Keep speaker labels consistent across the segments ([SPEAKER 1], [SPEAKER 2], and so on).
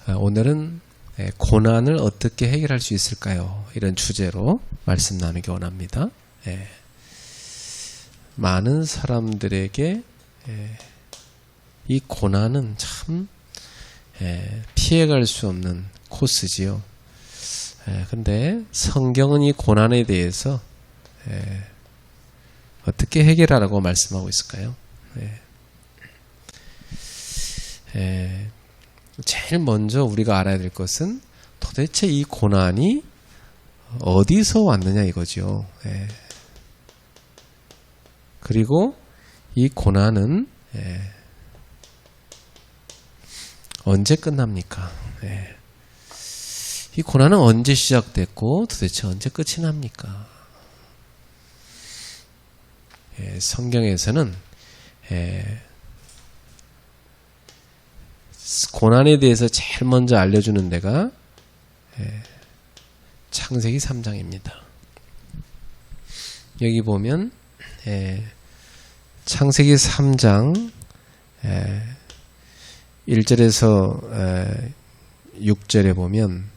[SPEAKER 1] 오늘은 고난을 어떻게 해결할 수 있을까요? 이런 주제로 말씀 나누기 원합니다. 많은 사람들에게 이 고난은 참 피해갈 수 없는 코스지요. 근데 성경은 이 고난에 대해서 어떻게 해결하라고 말씀하고 있을까요? 제일 먼저 우리가 알아야 될 것은 도대체 이 고난이 어디서 왔느냐 이거죠. 그리고 이 고난은 언제 끝납니까? 이 고난은 언제 시작됐고 도대체 언제 끝이 납니까? 성경에서는 고난에 대해서 제일 먼저 알려주는 데가 창세기 3장입니다. 여기 보면 창세기 3장 1절에서 6절에 보면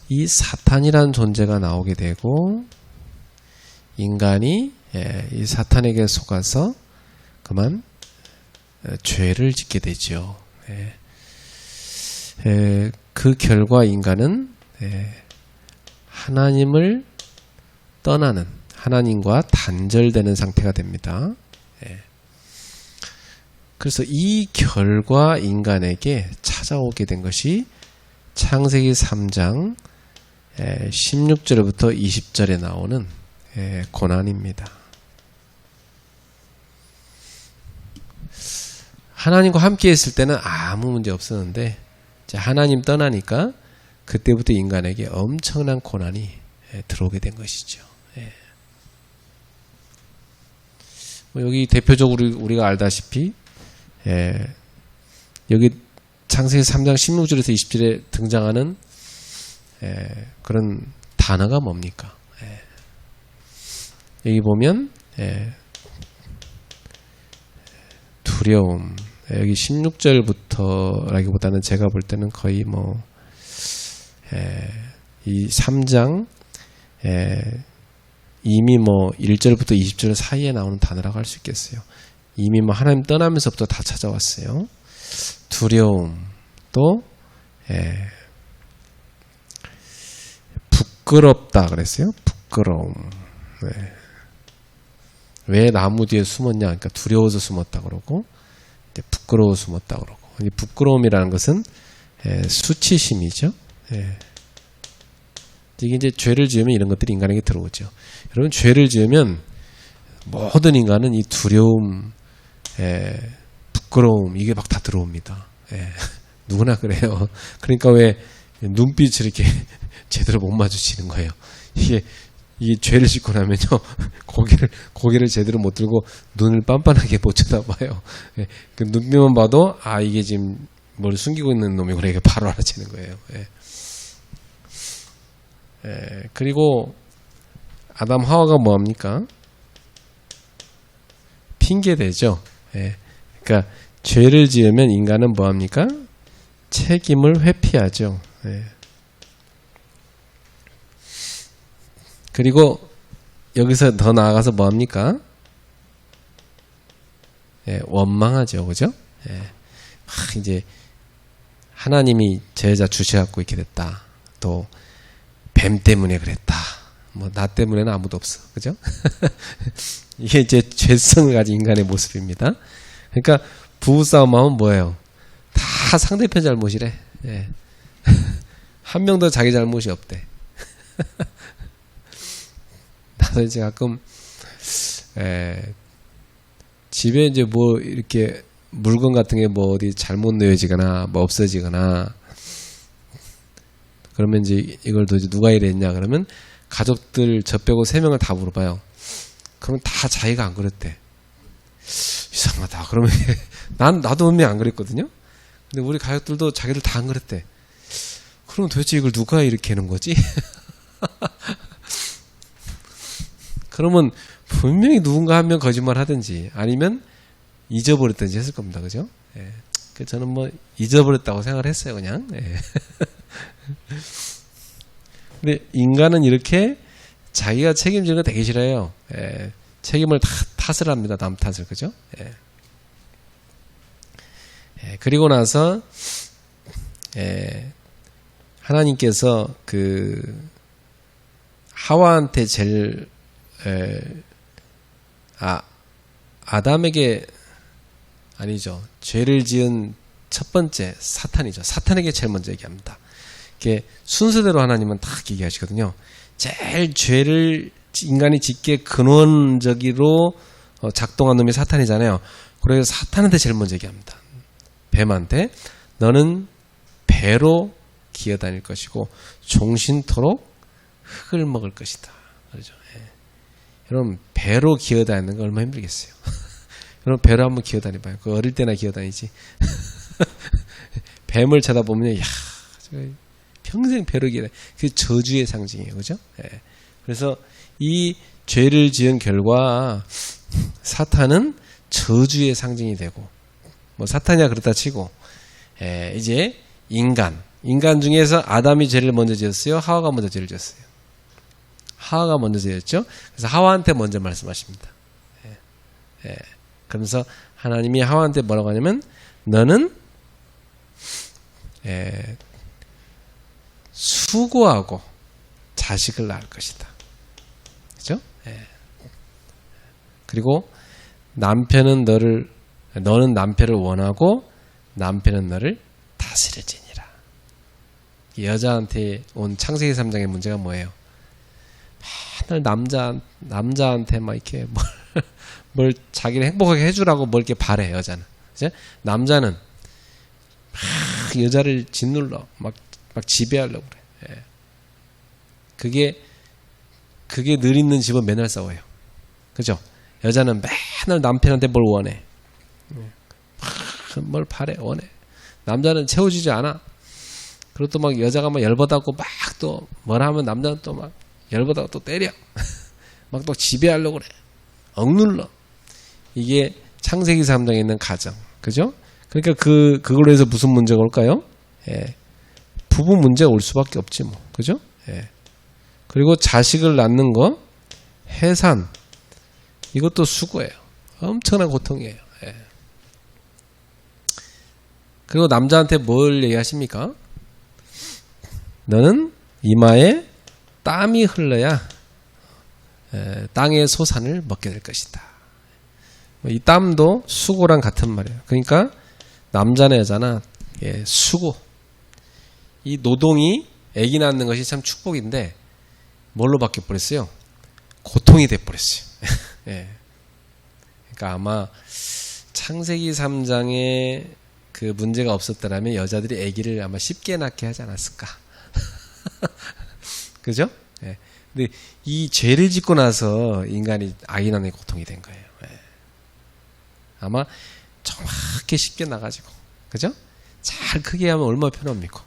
[SPEAKER 1] 이 사탄이라는 존재가 나오게 되고 인간이 이 사탄에게 속아서 그만 죄를 짓게 되죠. 그 결과 인간은 하나님을 떠나는, 하나님과 단절되는 상태가 됩니다. 그래서 이 결과 인간에게 찾아오게 된 것이 창세기 3장 16절부터 20절에 나오는 고난입니다. 하나님과 함께 했을 때는 아무 문제 없었는데 하나님 떠나니까 그때부터 인간에게 엄청난 고난이 들어오게 된 것이죠. 여기 대표적으로 우리가 알다시피 여기 창세기 3장 16절에서 20절에 등장하는 그런 단어가 뭡니까? 여기 보면 두려움. 여기 16절부터라기보다는 제가 볼 때는 거의 이 3장 이미 1절부터 20절 사이에 나오는 단어라고 할 수 있겠어요. 이미 하나님 떠나면서부터 다 찾아왔어요. 두려움, 또 부끄럽다 그랬어요. 부끄러움. 왜 나무 뒤에 숨었냐? 그러니까 두려워서 숨었다 그러고 부끄러워 숨었다 그러고. 이 부끄러움이라는 것은 수치심이죠. 이게 이제 죄를 지으면 이런 것들이 인간에게 들어오죠. 여러분, 죄를 지으면 모든 인간은 이 두려움, 부끄러움, 이게 막 다 들어옵니다. 누구나 그래요. 그러니까 왜 눈빛을 이렇게 제대로 못 마주치는 거예요. 이게 죄를 짓고 나면요, 고개를 제대로 못 들고 눈을 빤빤하게 못 쳐다봐요. 그 눈빛만 봐도, 이게 지금 뭘 숨기고 있는 놈이구나, 이게 바로 알아채는 거예요. 그리고 아담 하와가 뭐합니까? 핑계대죠. 그러니까 죄를 지으면 인간은 뭐합니까? 책임을 회피하죠. 그리고 여기서 더 나아가서 뭐합니까? 원망하죠. 그죠? 이제 하나님이 제 여자 주셔갖고 이렇게 됐다. 또 뱀 때문에 그랬다. 나 때문에는 아무도 없어. 그죠? 이게 이제 죄성을 가진 인간의 모습입니다. 그러니까 부부싸움하면 뭐예요? 다 상대편 잘못이래. 한 명도 자기 잘못이 없대. 나도 이제 가끔 집에 이제 이렇게 물건 같은 게 어디 잘못 놓여지거나 없어지거나 그러면 이제 이걸 도대체 누가 이랬냐 그러면 가족들 저 빼고 3명을 다 물어봐요. 그러면 다 자기가 안 그랬대. 이상하다. 그러면 나도 분명히 안 그랬거든요. 근데 우리 가족들도 자기들 다 안 그랬대. 그럼 도대체 이걸 누가 이렇게 하는 거지? 그러면 분명히 누군가 한 명 거짓말 하든지 아니면 잊어버렸든지 했을 겁니다. 그죠? 저는 뭐 잊어버렸다고 생각을 했어요, 그냥. 예. 근데 인간은 이렇게 자기가 책임지는 거 되게 싫어해요. 예. 책임을 다 탓을 합니다. 남 탓을. 그죠? 예. 예. 그리고 나서 하나님께서 하와한테 제일 아담에게 아니죠. 죄를 지은 첫 번째 사탄이죠. 사탄에게 제일 먼저 얘기합니다. 이게 순서대로 하나님은 딱 얘기하시거든요. 제일 죄를 인간이 짓게 근원적으로 작동한 놈이 사탄이잖아요. 그래서 사탄한테 제일 먼저 얘기합니다. 뱀한테 너는 배로 기어다닐 것이고 종신토록 흙을 먹을 것이다. 그렇죠? 예. 여러분 배로 기어다니는 거 얼마나 힘들겠어요. 여러분 배로 한번 기어다니봐요. 그 어릴 때나 기어다니지. 뱀을 쳐다보면 야 평생 배로 기어다니. 그게 저주의 상징이에요. 그죠? 예. 그래서 이 죄를 지은 결과 사탄은 저주의 상징이 되고 뭐 사탄이야 그렇다 치고 이제 인간 중에서 아담이 죄를 먼저 지었어요? 하와가 먼저 죄를 지었어요? 하와가 먼저 지었죠? 그래서 하와한테 먼저 말씀하십니다. 그러면서 하나님이 하와한테 뭐라고 하냐면 너는 수고하고 자식을 낳을 것이다. 그죠? 그리고 너는 남편을 원하고 남편은 너를 다스려지니라. 여자한테 온 창세기 3장의 문제가 뭐예요? 맨날 남자한테 막 이렇게 뭘 자기를 행복하게 해주라고 뭘 이렇게 바래, 여자는. 그죠? 남자는 막 여자를 짓눌러, 막 지배하려고 그래. 그게 늘 있는 집은 맨날 싸워요. 그죠? 여자는 맨날 남편한테 뭘 원해. 뭘 바래, 원해. 남자는 채워주지 않아. 그리고 또 막 여자가 막 열받아갖고 막 또 뭐라 하면 남자는 또 막 열받아갖고 또 때려. 막 또 지배하려고 그래. 억눌러. 이게 창세기 3장에 있는 가정. 그죠? 그러니까 그걸로 해서 무슨 문제가 올까요? 부부 문제가 올 수밖에 없지 뭐. 그죠? 그리고 자식을 낳는 거, 해산. 이것도 수고예요. 엄청난 고통이에요. 그리고 남자한테 뭘 얘기하십니까? 너는 이마에 땀이 흘러야 땅의 소산을 먹게 될 것이다. 이 땀도 수고랑 같은 말이에요. 그러니까 남자나 여자나 수고. 이 노동이 아기 낳는 것이 참 축복인데 뭘로 바뀌어버렸어요? 고통이 돼버렸어요. 그러니까 아마 창세기 3장에 그 문제가 없었더라면 여자들이 아기를 아마 쉽게 낳게 하지 않았을까. 그죠? 근데 이 죄를 짓고 나서 인간이 아기 낳는 고통이 된 거예요. 아마 정확히 쉽게 나가지고, 그죠? 잘 크게 하면 얼마나 편합니까?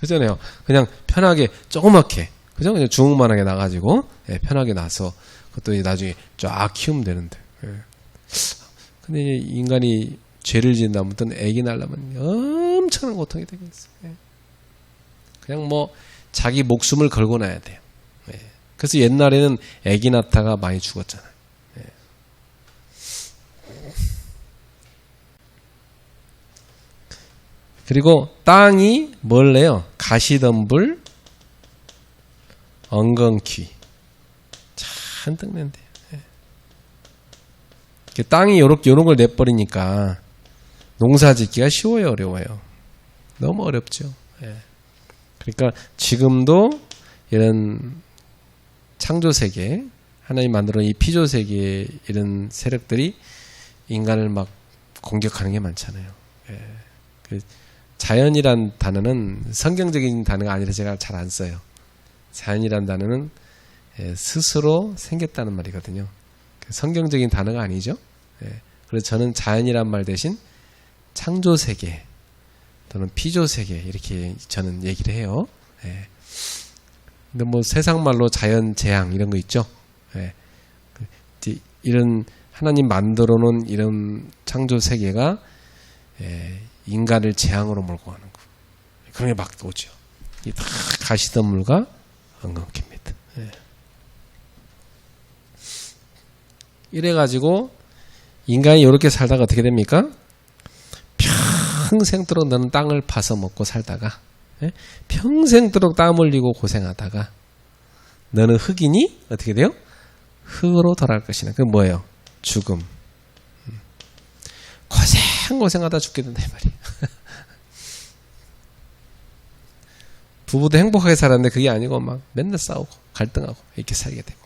[SPEAKER 1] 그잖아요. 그냥 편하게 조그맣게, 그죠? 그냥 주먹만하게 나가지고 편하게 나서 그것도 나중에 쫙 키우면 되는데. 근데 인간이 죄를 지은 다음부터는 애기 낳으려면 엄청난 고통이 되겠어요. 그냥 뭐 자기 목숨을 걸고 나야 돼요. 그래서 옛날에는 애기 낳다가 많이 죽었잖아요. 그리고 땅이 뭘 내요? 가시덤불, 엉겅퀴. 잔뜩 낸대요. 땅이 요런 걸 내버리니까 농사 짓기가 쉬워요, 어려워요? 너무 어렵죠. 그러니까 지금도 이런 창조세계, 하나님 만들어 이 피조세계의 이런 세력들이 인간을 막 공격하는 게 많잖아요. 자연이란 단어는 성경적인 단어가 아니라 제가 잘 안 써요. 자연이란 단어는 스스로 생겼다는 말이거든요. 성경적인 단어가 아니죠. 그래서 저는 자연이란 말 대신 창조세계 또는 피조세계 이렇게 저는 얘기를 해요. 근데 뭐 세상 말로 자연재앙 이런 거 있죠. 이런 하나님 만들어 놓은 이런 창조 세계가 인간을 재앙으로 몰고 가는 거. 그런 게 막 오죠. 이 다 가시덤불과 엉겅퀴입니다. 이래가지고 인간이 이렇게 살다가 어떻게 됩니까? 평생도록 너는 땅을 파서 먹고 살다가 평생도록 땀 흘리고 고생하다가 너는 흙이니 어떻게 돼요? 흙으로 돌아갈 것이네. 그게 뭐예요? 죽음. 고생하다 죽게 된다 이 말이에요. 부부도 행복하게 살았는데 그게 아니고 막 맨날 싸우고 갈등하고 이렇게 살게 되고.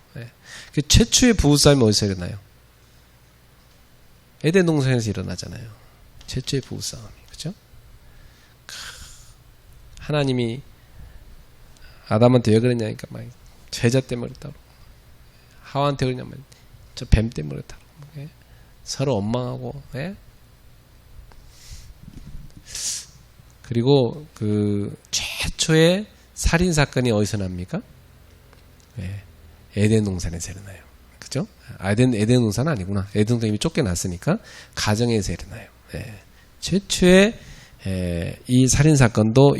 [SPEAKER 1] 최초의 부부싸움이 어디서 일어나요? 에덴 동산에서 일어나잖아요. 최초의 부부싸움이. 그죠? 하나님이 아담한테 왜 그랬냐니까 막 제자 때문에 그랬다고. 하와한테 그러냐면 저 뱀 때문에 그랬다고. 서로 원망하고. 그리고 그 최초의 살인 사건이 어디서 납니까? 에덴 동산에서 일어나요. 그죠? 에덴 동산은 아니구나. 에덴 동산 이미 쫓겨났으니까 가정에서 일어나요. 최초의 이 살인 사건도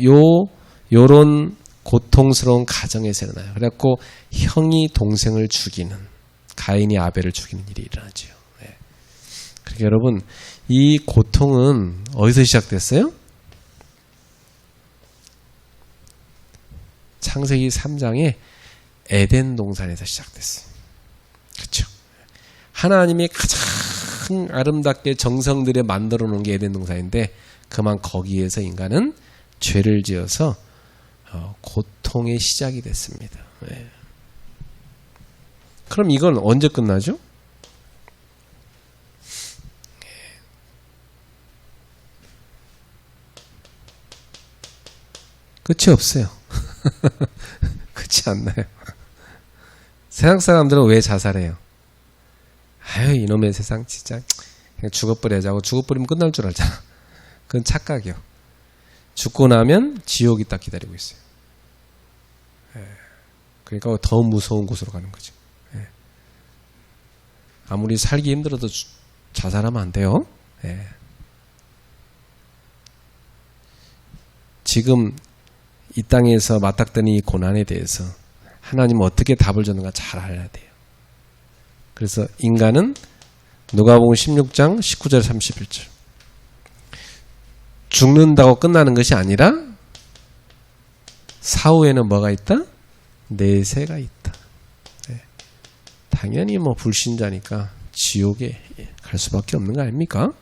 [SPEAKER 1] 요런 고통스러운 가정에서 일어나요. 그래갖고 형이 동생을 죽이는, 가인이 아벨을 죽이는 일이 일어나죠. 그러니까 여러분 이 고통은 어디서 시작됐어요? 창세기 3장에 에덴 동산에서 시작됐어요. 그렇죠? 하나님이 가장 아름답게 정성들에 만들어 놓은 게 에덴 동산인데 그만 거기에서 인간은 죄를 지어서 고통의 시작이 됐습니다. 그럼 이건 언제 끝나죠? 끝이 없어요. 끝이 안 나요. 세상 사람들은 왜 자살해요? 아유 이놈의 세상 진짜 그냥 죽어버려야지. 죽어버리면 끝날 줄 알잖아. 그건 착각이요. 죽고 나면 지옥이 딱 기다리고 있어요. 그러니까 더 무서운 곳으로 가는 거죠. 아무리 살기 힘들어도 자살하면 안 돼요. 지금 이 땅에서 맞닥뜨는 이 고난에 대해서 하나님은 어떻게 답을 줬는가 잘 알아야 돼요. 그래서 인간은 누가복음 16장 19절 31절 죽는다고 끝나는 것이 아니라 사후에는 뭐가 있다? 내세가 있다. 당연히 뭐 불신자니까 지옥에 갈 수밖에 없는 거 아닙니까?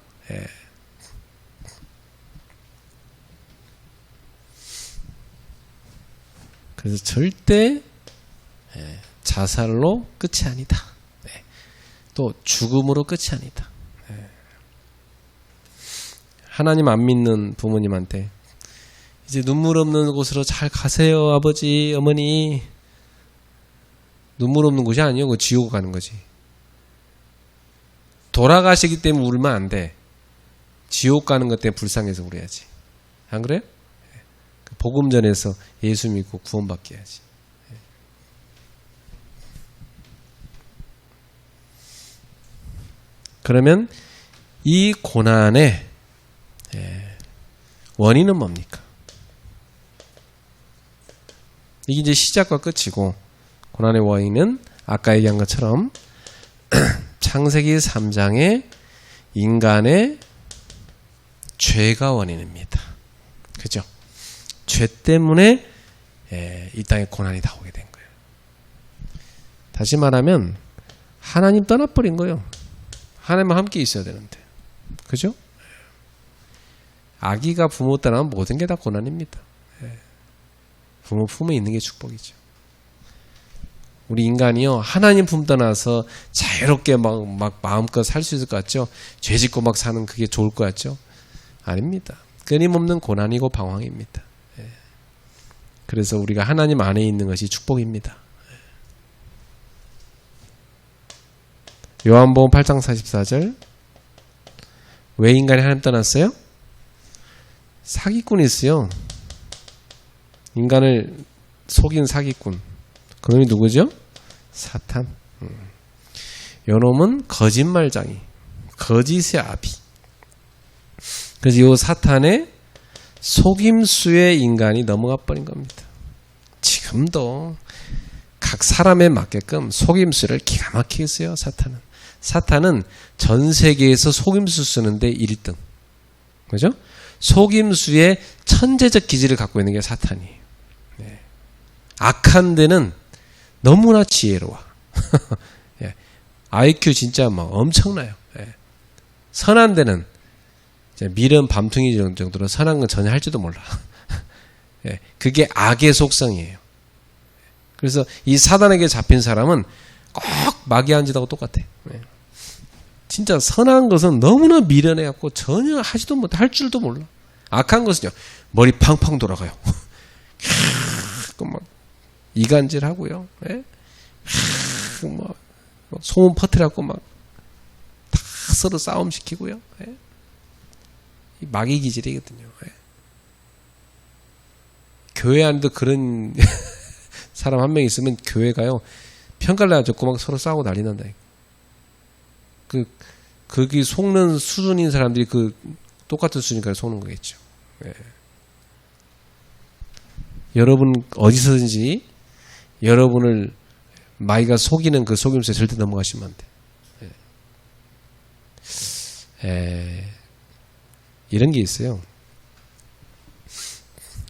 [SPEAKER 1] 그래서 절대 자살로 끝이 아니다. 또 죽음으로 끝이 아니다. 하나님 안 믿는 부모님한테 이제 눈물 없는 곳으로 잘 가세요 아버지 어머니. 눈물 없는 곳이 아니요. 그 지옥 가는 거지. 돌아가시기 때문에 울면 안 돼. 지옥 가는 것 때문에 불쌍해서 울어야지. 안 그래요? 복음 전에서 예수 믿고 구원받게 해야지. 그러면 이 고난의 원인은 뭡니까? 이게 이제 시작과 끝이고 고난의 원인은 아까 얘기한 것처럼 창세기 3장의 인간의 죄가 원인입니다. 그죠? 죄 때문에 이 땅에 고난이 다 오게 된 거예요. 다시 말하면 하나님 떠나버린 거예요. 하나님과 함께 있어야 되는데. 그죠? 아기가 부모 떠나면 모든 게 다 고난입니다. 부모 품에 있는 게 축복이죠. 우리 인간이요 하나님 품 떠나서 자유롭게 막 마음껏 살 수 있을 것 같죠? 죄 짓고 막 사는 그게 좋을 것 같죠? 아닙니다. 끊임없는 고난이고 방황입니다. 그래서 우리가 하나님 안에 있는 것이 축복입니다. 요한복음 8장 44절 왜 인간이 하나님 떠났어요? 사기꾼이 있어요. 인간을 속인 사기꾼. 그놈이 누구죠? 사탄. 요놈은 거짓말장이, 거짓의 아비. 그래서 요 사탄의 속임수에 인간이 넘어가 버린 겁니다. 지금도 각 사람에 맞게끔 속임수를 기가 막히게 써요. 사탄은 전 세계에서 속임수 쓰는데 1등. 그죠? 속임수의 천재적 기질을 갖고 있는 게 사탄이에요. 네. 악한 데는 너무나 지혜로워. 예. IQ 진짜 막 엄청나요. 예. 선한 데는 미련 밤퉁이 정도로 선한 건 전혀 할지도 몰라. 예. 그게 악의 속성이에요. 그래서 이 사단에게 잡힌 사람은 꼭 마귀한 짓하고 똑같아. 예. 진짜 선한 것은 너무나 미련해갖고 전혀 하지도 못해, 할 줄도 몰라. 악한 것은요, 머리 팡팡 돌아가요. 막 이간질 하고요. 예? 막 소문 퍼뜨려갖고 막 다 서로 싸움 시키고요. 예? 이 마귀 기질이거든요. 예? 교회 안에도 그런 사람 한 명 있으면 교회가요, 평가를 내가지고 막 서로 싸우고 난리 난다. 거기 속는 수준인 사람들이 똑같은 수준이니까 속는 거겠죠. 예. 여러분 어디서든지 여러분을 마귀가 속이는 그 속임수에 절대 넘어가시면 안 돼. 예. 이런 게 있어요.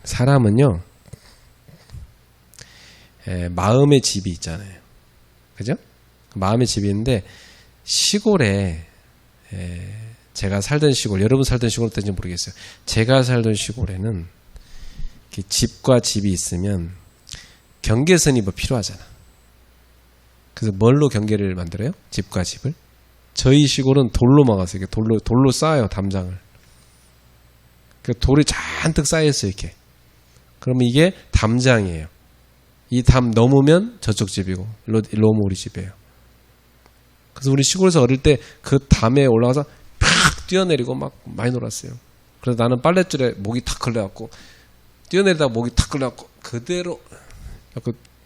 [SPEAKER 1] 사람은요, 마음의 집이 있잖아요. 그죠? 마음의 집이 있는데, 시골에, 제가 살던 시골, 여러분 살던 시골 어떤지 모르겠어요. 제가 살던 시골에는 집과 집이 있으면 경계선이 뭐 필요하잖아. 그래서 뭘로 경계를 만들어요? 집과 집을? 저희 시골은 돌로 막았어요. 이렇게 돌로 쌓아요, 담장을. 그 돌이 잔뜩 쌓여있어요, 이렇게. 그러면 이게 담장이에요. 이 담 넘으면 저쪽 집이고, 일로 오면 우리 집이에요. 그래서 우리 시골에서 어릴 때 그 담에 올라가서 팍 뛰어내리고 막 많이 놀았어요. 그래서 나는 빨랫줄에 목이 탁 걸려갖고, 뛰어내리다가 목이 탁 걸려갖고, 그대로,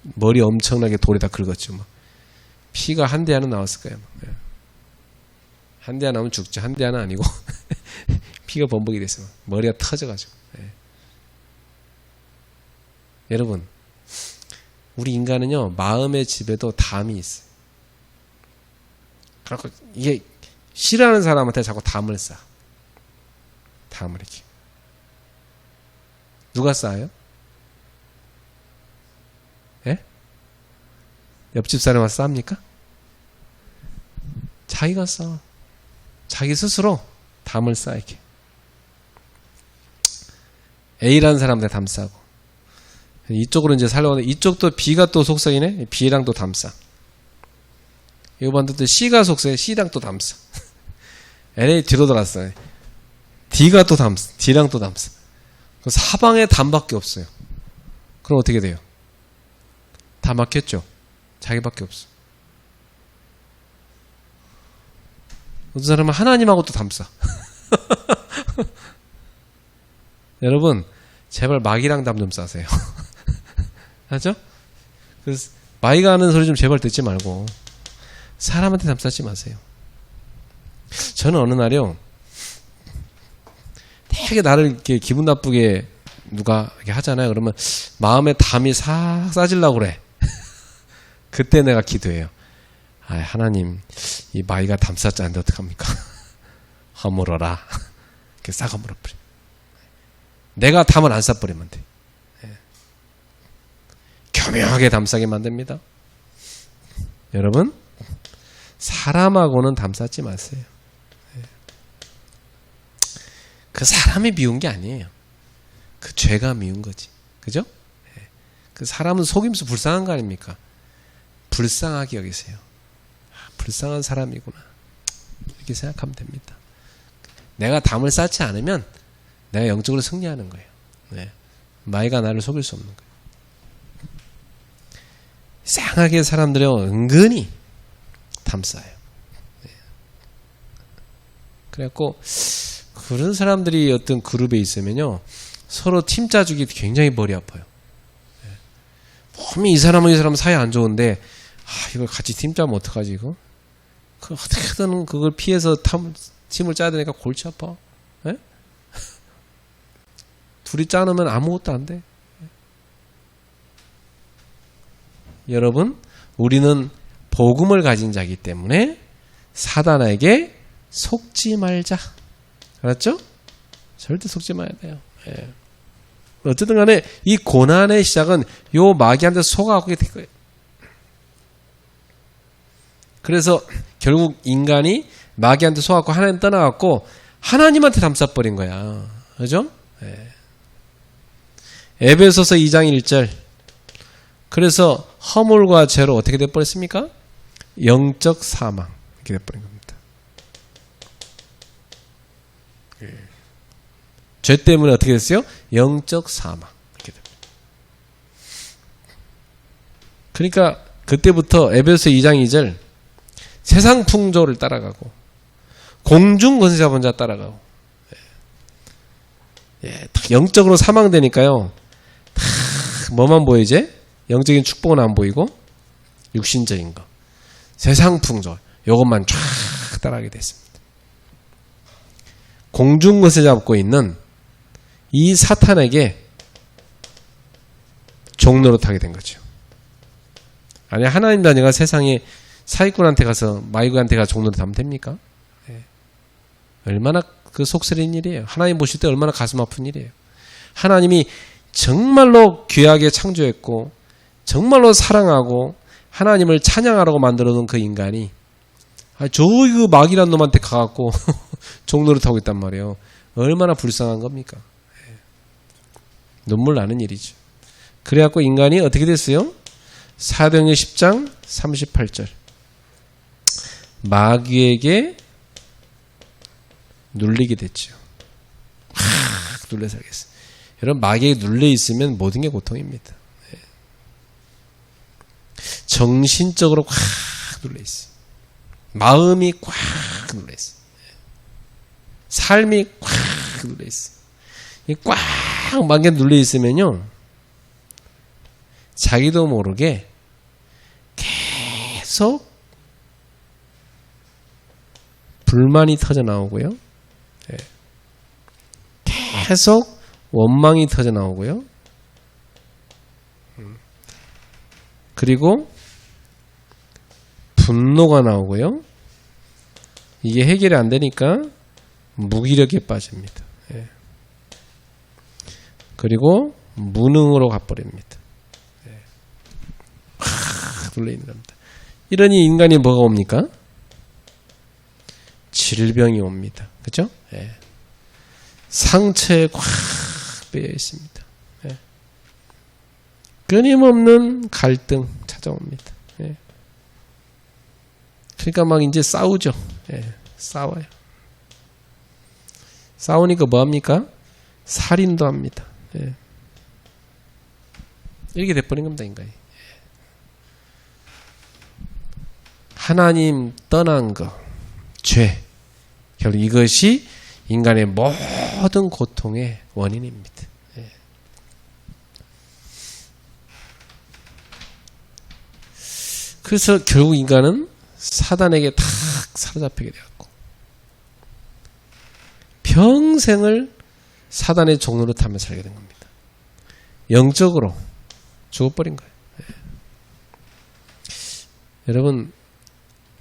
[SPEAKER 1] 머리 엄청나게 돌에다 긁었죠. 막. 피가 한 대 하나 나왔을 거예요. 한 대 하나 나오면 죽죠. 한 대 하나 아니고. 피가 범벅이 됐어요. 머리가 터져가지고. 예. 여러분, 우리 인간은요, 마음의 집에도 담이 있어요. 그래서 이게 싫어하는 사람한테 자꾸 담을 쌓아. 담을 이렇게. 누가 쌓아요? 예? 옆집 사람 와서 쌓습니까? 자기가 쌓아. 자기 스스로 담을 쌓아, 이렇게. A라는 사람한테 담 싸고, 이쪽으로 이제 살려고 하는데, 이쪽도 B가 또 속성이네? B랑 또 담 싸. 이거 봤는데 C가 속성에 C랑 또 담 싸. LA 뒤로 돌았어요. D가 또 담 싸. D랑 또 담 싸. 사방에 담밖에 없어요. 그럼 어떻게 돼요? 다 막혔죠? 자기밖에 없어. 어떤 사람은 하나님하고 또 담 싸. 여러분, 제발 마귀랑 담 좀 싸세요. 알죠? 그래서 마귀가 하는 소리 좀 제발 듣지 말고 사람한테 담 싸지 마세요. 저는 어느 날이요, 되게 나를 이렇게 기분 나쁘게 누가 이렇게 하잖아요. 그러면 마음에 담이 싹 싸지려고 그래. 그때 내가 기도해요. 아, 하나님, 이 마귀가 담 싸지 않는데 어떡합니까? 허물어라. 이렇게 싹 허물어버려. 내가 담을 안 싸버리면 돼. 교묘하게 담 싸게 만듭니다. 여러분, 사람하고는 담 싸지 마세요. 그 사람이 미운 게 아니에요. 그 죄가 미운 거지. 그죠? 그 사람은 속임수 불쌍한 거 아닙니까? 불쌍하게 여기세요. 아, 불쌍한 사람이구나. 이렇게 생각하면 됩니다. 내가 담을 쌓지 않으면 내가 영적으로 승리하는 거예요. 네. 마귀가 나를 속일 수 없는 거예요. 이상하게 사람들은 은근히 담 쌓아요. 네. 그래갖고 그런 사람들이 어떤 그룹에 있으면요, 서로 팀 짜주기 굉장히 머리 아파요. 네. 몸이 이 사람은 사이 안 좋은데, 아, 이걸 같이 팀 짜면 어떡하지, 이거? 어떻게든 그걸 피해서 팀을 짜야 되니까 골치 아파. 에? 둘이 짜놓으면 아무것도 안 돼. 여러분, 우리는 복음을 가진 자이기 때문에 사단에게 속지 말자. 알았죠? 절대 속지 말아야 돼요. 예. 어쨌든 간에 이 고난의 시작은 요 마귀한테 속아가게 될 거예요. 그래서 결국 인간이 마귀한테 속아갖고 하나님 떠나갖고 하나님한테 담싸버린 거야. 그죠? 예. 에베소서 2장 1절. 그래서 허물과 죄로 어떻게 돼버렸습니까? 영적 사망. 이렇게 돼버린 겁니다. 예. 죄 때문에 어떻게 됐어요? 영적 사망. 이렇게 됩니다. 그러니까 그때부터 에베소서 2장 2절 세상 풍조를 따라가고 공중 권세 잡은 자 따라가고 예, 영적으로 사망되니까요. 다 뭐만 보이지? 영적인 축복은 안 보이고 육신적인 거 세상 풍조 이것만 쫙 따라가게 됐습니다. 공중 권세 잡고 있는 이 사탄에게 종로로 타게 된 거죠. 아니 하나님 자녀가 세상에 사기꾼한테 가서 마귀한테 가서 종로로 타면 됩니까? 네. 얼마나 그 속쓰린 일이에요. 하나님 보실 때 얼마나 가슴 아픈 일이에요. 하나님이 정말로 귀하게 창조했고 정말로 사랑하고 하나님을 찬양하라고 만들어놓은 그 인간이 저기 그 마귀란 놈한테 가갖고 종로를 타고 있단 말이에요. 얼마나 불쌍한 겁니까? 네. 눈물 나는 일이죠. 그래갖고 인간이 어떻게 됐어요? 사도행전 10장 38절 마귀에게 눌리게 됐죠. 확 눌려 살겠어요. 여러분 마귀에게 눌려 있으면 모든 게 고통입니다. 네. 정신적으로 확 눌려 있어요. 마음이 꽉 눌려 있어요. 삶이 꽉 눌려 있어요. 꽉 마귀에 눌려 있으면요, 자기도 모르게 계속 불만이 터져 나오고요. 네. 계속 원망이 터져 나오고요. 그리고 분노가 나오고요. 이게 해결이 안 되니까 무기력에 빠집니다. 네. 그리고 무능으로 가버립니다. 네. 눌려 있는 겁니다. 이러니 인간이 뭐가 옵니까? 질병이 옵니다. 그죠? 예. 상처에 꽉 빼여 있습니다. 예. 끊임없는 갈등 찾아옵니다. 예. 그러니까 막 이제 싸우죠. 예. 싸워요. 싸우니까 뭐합니까? 살인도 합니다. 예. 이렇게 돼버린 겁니다, 인간이. 예. 하나님 떠난 거, 죄. 결국 이것이 인간의 모든 고통의 원인입니다. 예. 그래서 결국 인간은 사단에게 탁 사로잡히게 되었고 평생을 사단의 종로로 타며 살게 된 겁니다. 영적으로 죽어버린 거예요. 예. 여러분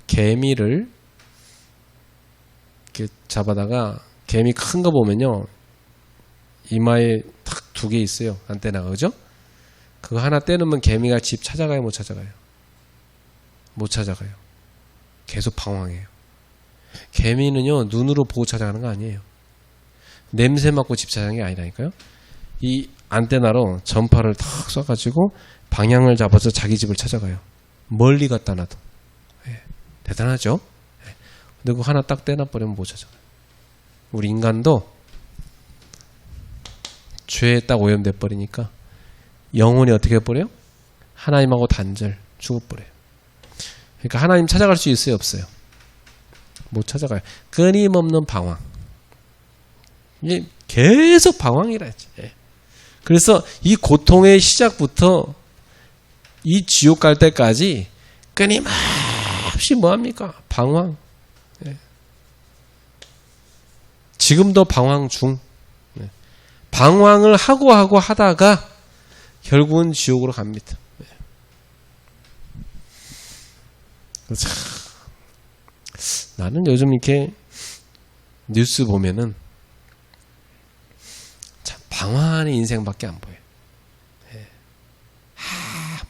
[SPEAKER 1] 개미를 이렇게 잡아다가 개미 큰 거 보면요 이마에 딱 2개 있어요. 안테나가. 그죠? 그거 하나 떼놓으면 개미가 집 찾아가요? 못 찾아가요? 못 찾아가요. 계속 방황해요. 개미는요 눈으로 보고 찾아가는 거 아니에요. 냄새 맡고 집 찾아가는 게 아니라니까요. 이 안테나로 전파를 탁 쏴가지고 방향을 잡아서 자기 집을 찾아가요. 멀리 갖다 놔도. 예. 대단하죠? 예. 근데 그거 하나 딱 떼놔버리면 못 찾아가요. 우리 인간도 죄에 딱 오염돼 버리니까 영혼이 어떻게 해버려요? 하나님하고 단절, 죽어버려요. 그러니까 하나님 찾아갈 수 있어요? 없어요? 못 찾아가요. 끊임없는 방황. 이게 계속 방황이라 했지. 예. 그래서 이 고통의 시작부터 이 지옥 갈 때까지 끊임없이 뭐합니까? 방황. 지금도 방황 중. 방황을 하고 하다가 결국은 지옥으로 갑니다. 나는 요즘 이렇게 뉴스 보면은 참 방황하는 인생밖에 안 보여요.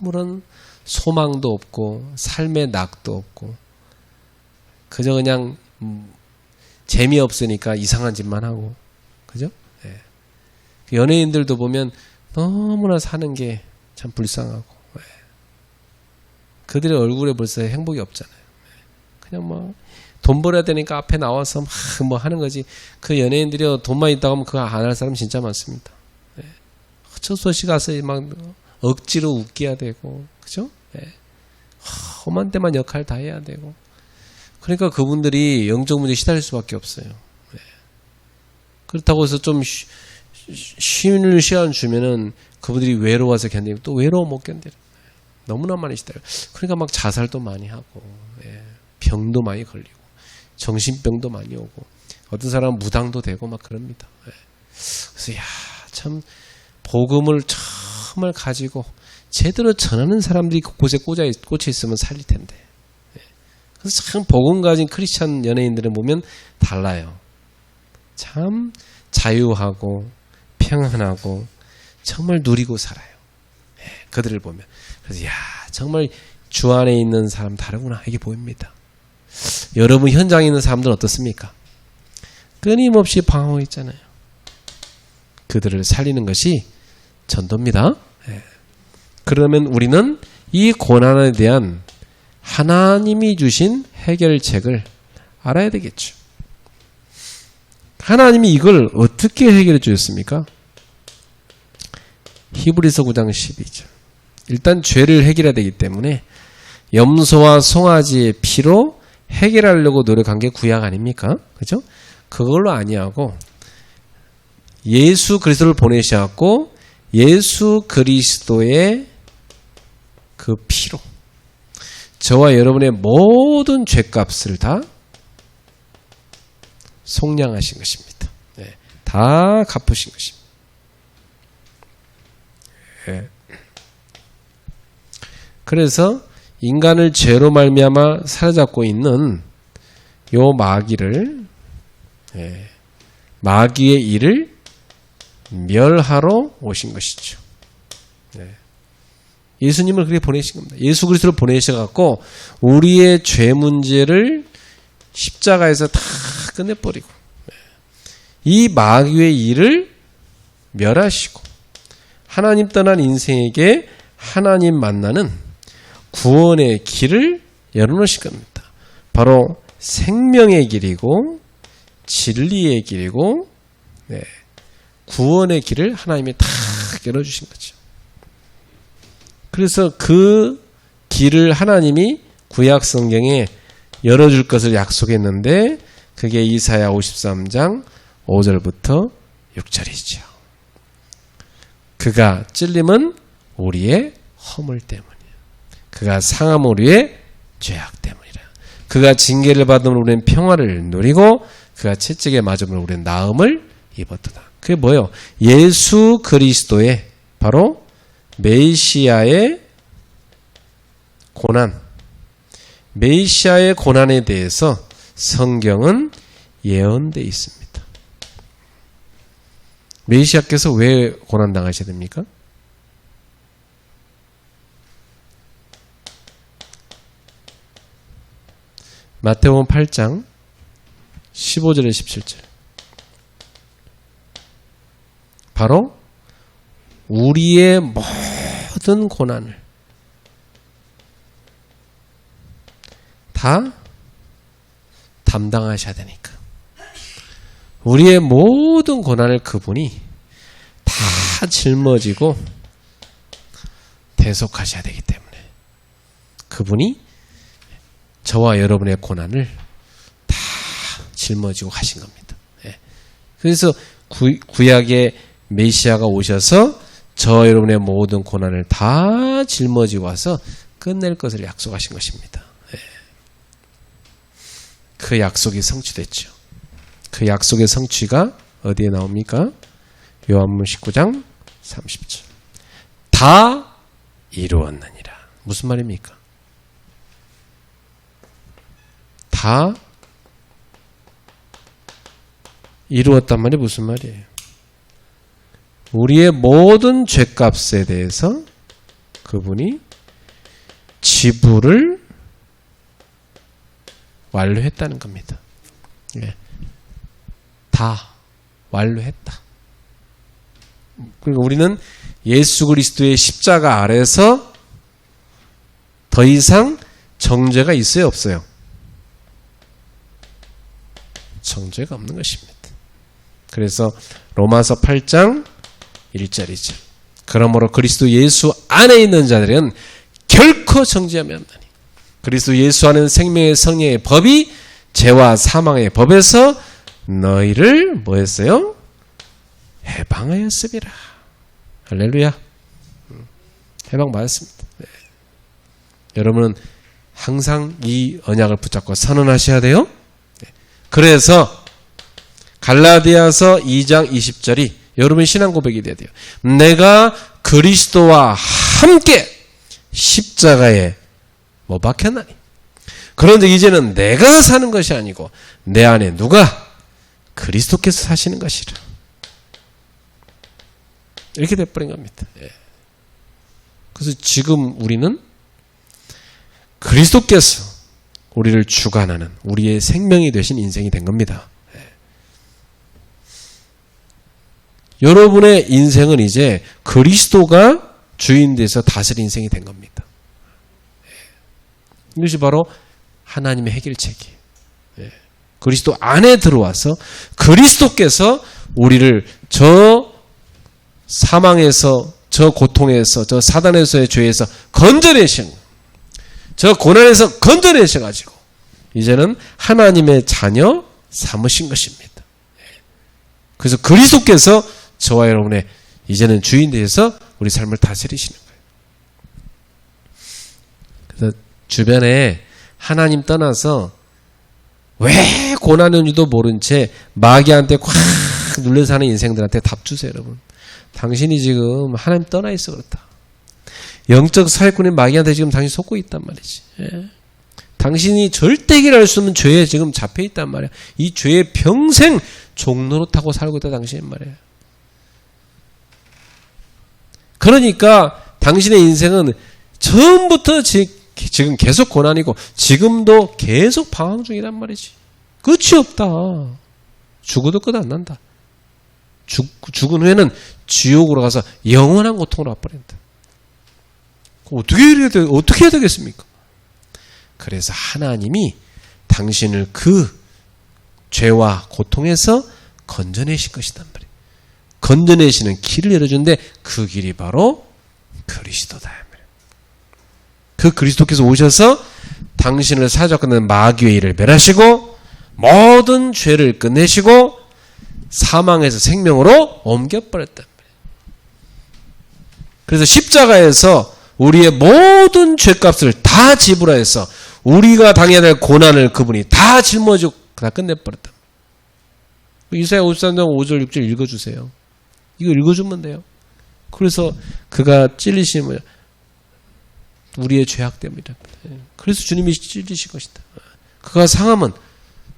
[SPEAKER 1] 아무런 소망도 없고 삶의 낙도 없고 그저 그냥 재미없으니까 이상한 짓만 하고 그죠? 연예인들도 보면 너무나 사는 게 참 불쌍하고 그들의 얼굴에 벌써 행복이 없잖아요. 그냥 뭐 돈 벌어야 되니까 앞에 나와서 막 뭐 하는 거지. 그 연예인들이 돈만 있다고 하면 그거 안 할 사람 진짜 많습니다. 어쩔 수 없이 가서 막 억지로 웃겨야 되고 그죠? 험한 데만 역할 다 해야 되고 그러니까 그분들이 영적 문제에 시달릴 수밖에 없어요. 그렇다고 해서 좀 쉬는 시간 주면은 그분들이 외로워서 견디고 또 외로워 못 견뎌요. 너무나 많이 시달려요. 그러니까 막 자살도 많이 하고 병도 많이 걸리고 정신병도 많이 오고 어떤 사람은 무당도 되고 막 그럽니다. 그래서 참 복음을 정말 가지고 제대로 전하는 사람들이 그곳에 꽂혀 있으면 살릴 텐데. 그래서 참 복음 가진 크리스찬 연예인들을 보면 달라요. 참 자유하고 평안하고 정말 누리고 살아요. 그들을 보면. 그래서 정말 주 안에 있는 사람 다르구나 이게 보입니다. 여러분 현장에 있는 사람들은 어떻습니까? 끊임없이 방황하고 있잖아요. 그들을 살리는 것이 전도입니다. 그러면 우리는 이 고난에 대한 하나님이 주신 해결책을 알아야 되겠죠. 하나님이 이걸 어떻게 해결해 주셨습니까? 히브리서 9장 12절. 일단 죄를 해결해야 되기 때문에 염소와 송아지의 피로 해결하려고 노력한 게 구약 아닙니까? 그죠? 그걸로 아니하고 예수 그리스도를 보내셔갖고 예수 그리스도의 그 피로 저와 여러분의 모든 죄값을 다 속량하신 것입니다. 다 갚으신 것입니다. 그래서 인간을 죄로 말미암아 사로잡고 있는 요 마귀의 일을 멸하러 오신 것이죠. 예수님을 그렇게 보내신 겁니다. 예수 그리스도를 보내셔갖고 우리의 죄 문제를 십자가에서 다 끝내버리고 이 마귀의 일을 멸하시고 하나님 떠난 인생에게 하나님 만나는 구원의 길을 열어놓으신 겁니다. 바로 생명의 길이고 진리의 길이고 구원의 길을 하나님이 다 열어주신 거죠. 그래서 그 길을 하나님이 구약 성경에 열어줄 것을 약속했는데 그게 이사야 53장 5절부터 6절이죠. 그가 찔림은 우리의 허물 때문이에요. 그가 상함은 우리의 죄악 때문이라. 그가 징계를 받으면 우리는 평화를 누리고 그가 채찍에 맞으면 우리는 나음을 입었도다. 그게 뭐예요? 예수 그리스도의 바로 메시아의 고난, 메시아의 고난에 대해서 성경은 예언되어 있습니다. 메시아께서 왜 고난당하셔야 됩니까? 마태복음 8장 15절에 17절. 바로 우리의 모든 고난을 다 담당하셔야 되니까. 우리의 모든 고난을 그분이 다 짊어지고 대속하셔야 되기 때문에 그분이 저와 여러분의 고난을 다 짊어지고 가신 겁니다. 그래서 구약의 메시아가 오셔서 저와 여러분의 모든 고난을 다 짊어지고 와서 끝낼 것을 약속하신 것입니다. 그 약속이 성취됐죠. 그 약속의 성취가 어디에 나옵니까? 요한복음 19장 30절. 다 이루었느니라. 무슨 말입니까? 다 이루었단 말이 무슨 말이에요? 우리의 모든 죄값에 대해서 그분이 지불을 완료했다는 겁니다. 예. 다 완료했다. 그러니까 우리는 예수 그리스도의 십자가 아래서 더 이상 정죄가 있어요, 없어요? 정죄가 없는 것입니다. 그래서 로마서 8장 1절이죠. 그러므로 그리스도 예수 안에 있는 자들은 결코 정죄함이 없나니 그리스도 예수 안에는 생명의 성령의 법이 죄와 사망의 법에서 너희를 뭐 했어요? 해방하였으리라. 할렐루야. 해방받았습니다. 네. 여러분은 항상 이 언약을 붙잡고 선언하셔야 돼요. 네. 그래서 갈라디아서 2장 20절이 여러분의 신앙 고백이 돼야 돼요. 내가 그리스도와 함께 십자가에 못 박혔나니. 그런데 이제는 내가 사는 것이 아니고 내 안에 누가? 그리스도께서 사시는 것이라. 이렇게 돼버린 겁니다. 예. 그래서 지금 우리는 그리스도께서 우리를 주관하는 우리의 생명이 되신 인생이 된 겁니다. 예. 여러분의 인생은 이제 그리스도가 주인 돼서 다스릴 인생이 된 겁니다. 예. 이것이 바로 하나님의 해결책이에요. 예. 그리스도 안에 들어와서 그리스도께서 우리를 저 사망에서, 저 고통에서, 저 사단에서의 죄에서 건져내신, 저 고난에서 건져내셔가지고 이제는 하나님의 자녀 삼으신 것입니다. 그래서 그리스도께서 저와 여러분의 이제는 주인 되어서 우리 삶을 다스리시는 거예요. 그래서 주변에 하나님 떠나서 왜 고난인지도 모른 채 마귀한테 꽉 눌려 사는 인생들한테 답 주세요, 여러분. 당신이 지금 하나님 떠나 있어 그렇다. 영적 사회꾼의 마귀한테 지금 당신이 속고 있단 말이지. 예. 당신이 절대 해결할 수 없는 죄에 지금 잡혀 있단 말이야. 이 죄에 평생 종로로 타고 살고 있다 당신 말이에요. 그러니까 당신의 인생은 처음부터 지금 계속 고난이고 지금도 계속 방황 중이란 말이지. 끝이 없다. 죽어도 끝 안 난다. 죽은 후에는 지옥으로 가서 영원한 고통으로 와버린다. 어떻게 해야 되겠습니까? 그래서 하나님이 당신을 그 죄와 고통에서 건져내실 것이단 말이에요. 건져내시는 길을 열어주는데 그 길이 바로 그리스도다. 그 그리스도께서 오셔서 당신을 사로잡는 마귀의 일을 멸하시고 모든 죄를 끝내시고 사망에서 생명으로 옮겨버렸단 말이에요. 그래서 십자가에서 우리의 모든 죄값을 다 지불하여서 우리가 당해야 될 고난을 그분이 다 짊어지고 다 끝내버렸단 말이에요. 이사야 53장 5절 6절 읽어주세요. 이거 읽어주면 돼요. 그래서 그가 찔리시면 우리의 죄악 때문이다. 그래서 주님이 찔리실 것이다. 그가 상함은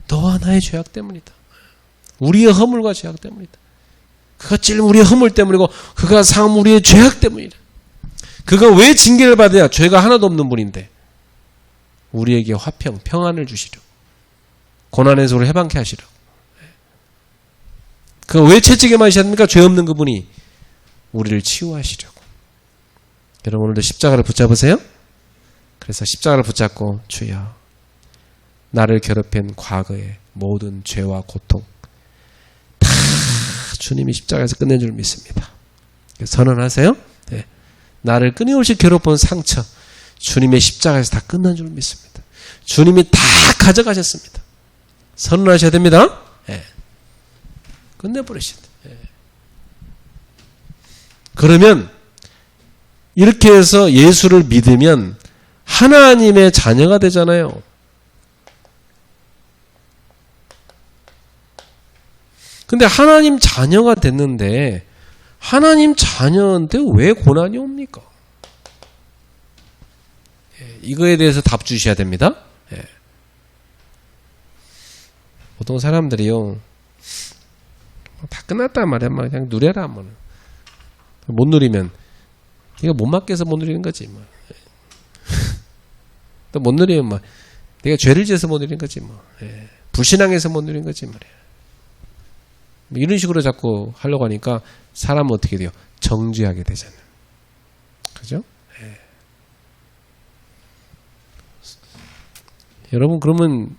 [SPEAKER 1] 너와 나의 죄악 때문이다. 우리의 허물과 죄악 때문이다. 그가 찔린 우리의 허물 때문이고 그가 상함 우리의 죄악 때문이다. 그가 왜 징계를 받아야 죄가 하나도 없는 분인데 우리에게 화평, 평안을 주시려고 고난에서 우리를 해방케 하시려고. 그가 왜 채찍에 맞으셨습니까? 죄 없는 그분이 우리를 치유하시려고. 여러분 오늘도 십자가를 붙잡으세요. 그래서 십자가를 붙잡고 주여 나를 괴롭힌 과거의 모든 죄와 고통 다 주님이 십자가에서 끝낸 줄 믿습니다. 선언하세요. 네. 나를 끊임없이 괴롭힌 상처 주님의 십자가에서 다 끝난 줄 믿습니다. 주님이 다 가져가셨습니다. 선언하셔야 됩니다. 네. 끝내버리신다. 네. 그러면 이렇게 해서 예수를 믿으면 하나님의 자녀가 되잖아요. 근데 하나님 자녀가 됐는데 하나님 자녀인데 왜 고난이 옵니까? 이거에 대해서 답 주셔야 됩니다. 보통 사람들이요, 다 끝났단 말이야. 그냥 누려라. 못 누리면 이거 못 맡겨서 못 누리는 거지. 또 못 누리면 내가 죄를 지어서 못 누리는 거지. 불신앙해서 못 누리는 거지 말이야. 이런 식으로 자꾸 하려고 하니까 사람은 어떻게 돼요? 정죄하게 되잖아요. 그죠? 여러분, 그러면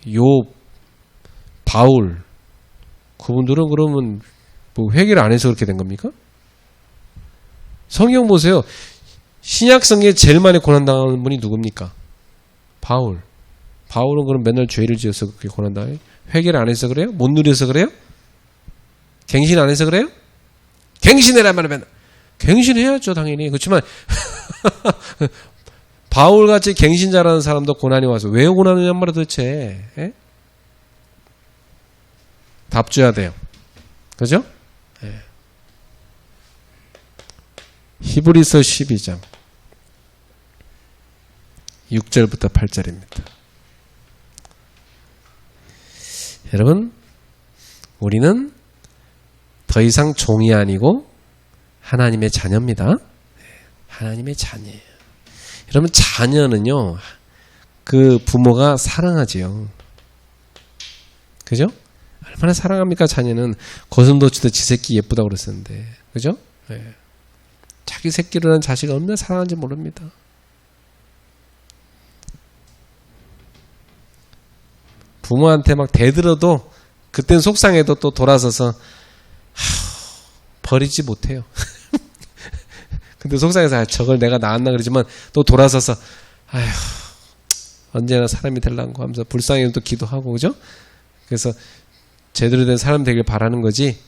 [SPEAKER 1] 욥, 바울, 그분들은 그러면 뭐 회개를 안 해서 그렇게 된 겁니까? 성경 보세요. 신약성경에 제일 많이 고난당하는 분이 누굽니까? 바울. 바울은 그럼 맨날 죄를 지어서 그렇게 고난당해요? 회개를 안 해서 그래요? 못 누려서 그래요? 갱신 안 해서 그래요? 갱신해란 말은 맨날. 갱신해야죠, 당연히. 그렇지만 바울같이 갱신 잘하는 사람도 고난이 와서 왜 고난이냔 말이야 도대체. 답 줘야 돼요. 그죠? 히브리서 12장 6절부터 8절입니다. 여러분, 우리는 더 이상 종이 아니고 하나님의 자녀입니다. 하나님의 자녀예요. 여러분, 자녀는요, 그 부모가 사랑하지요. 그죠? 얼마나 사랑합니까? 자녀는 고슴도치도 지 새끼 예쁘다고 그랬었는데, 그죠? 자기 새끼를 한 자식을 얼마나 사랑하는지 모릅니다. 부모한테 막 대들어도 그땐 속상해도 또 돌아서서 버리지 못해요. 근데 속상해서 저걸 내가 낳았나 그러지만 또 돌아서서 아휴, 언제나 사람이 되려고 하면서 불쌍히 또 기도하고, 그죠? 그래서 제대로 된 사람 되길 바라는 거지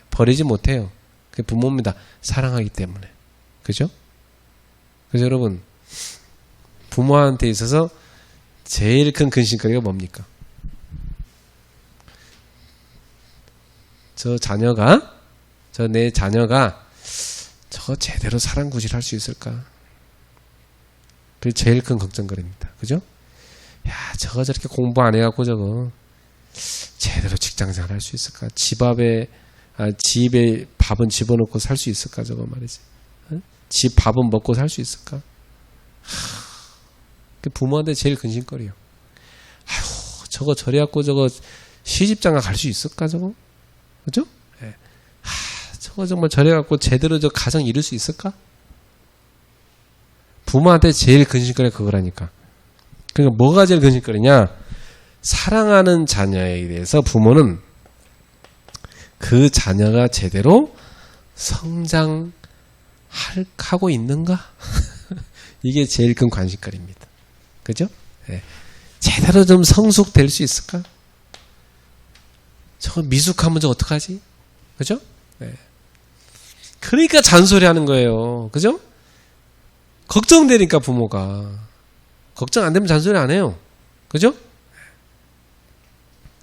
[SPEAKER 1] 버리지 못해요. 그게 부모입니다. 사랑하기 때문에. 그죠? 그래서 여러분, 부모한테 있어서 제일 큰 근심거리가 뭡니까? 내 자녀가 저거 제대로 사랑구실할 수 있을까? 그게 제일 큰 걱정거리입니다. 그죠? 야, 저거 저렇게 공부 안 해갖고 저거 제대로 직장생활 할 수 있을까? 집에 밥은 집어넣고 살 수 있을까? 저거 말이지. 집 밥은 먹고 살 수 있을까? 그 부모한테 제일 근심거리요. 아휴, 저거 저래갖고 저거 시집장가 갈 수 있을까? 저거? 그죠? 저거 정말 저래갖고 제대로 저 가정 이룰 수 있을까? 부모한테 제일 근심거리가 그거라니까. 그러니까 뭐가 제일 근심거리냐? 사랑하는 자녀에 대해서 부모는 그 자녀가 제대로 성장하고 있는가? 이게 제일 큰 관심거리입니다. 그죠? 제대로 좀 성숙될 수 있을까? 저거 미숙하면 저 어떡하지? 그죠? 그러니까 잔소리 하는 거예요. 그죠? 걱정되니까 부모가. 걱정 안 되면 잔소리 안 해요. 그죠?